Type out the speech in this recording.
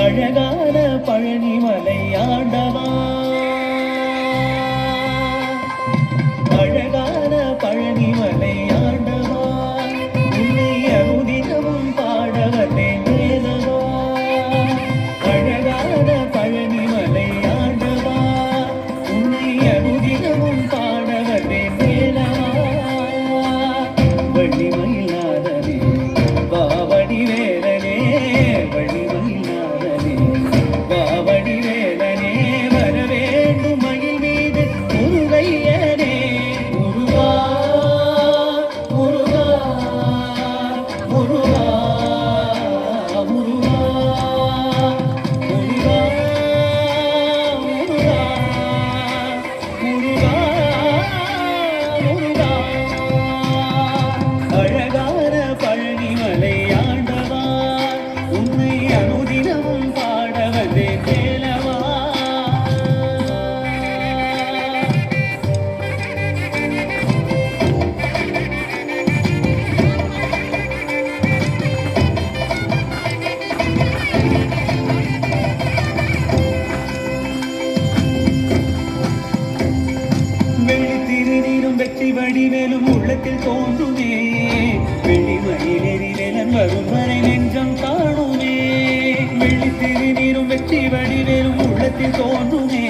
அழகான பழனிமலை ஆண்டவா, அழகான பழனிமலை ஆண்டவா, உன்னை அனுதினமும் பாட வந்தேன் வேலவா. அழகான பழனிமலை ஆண்டவா, உன்னை அனுதினமும் பாட வந்தேன் வேலவா. வள்ளிமயிலாதனே பாவடி வேலனே, வள்ளிமயிலாதனே பாவடி வேலனே, வர வேண்டும் மயில் மீது முருகையனே. முருகா முருகா முருகா முருகா முருகா முருகா முருகா முருகா. அழகான பழனிமலை ஆண்டவா, உன்னை அனுதினமும் பாட வந்தேன் வேலவா. வெள்ளி திருநீரும் வெற்றி வடிவேலும் உள்ளத்தில் தோன்றுமே, வெள்ளி மயிலேறி வேலன் வரும் வரை நெஞ்சம் காணுமே. வெள்ளி திருநீரும் வெற்றி வடிவேலும் உள்ளத்தில் தோன்றுமே,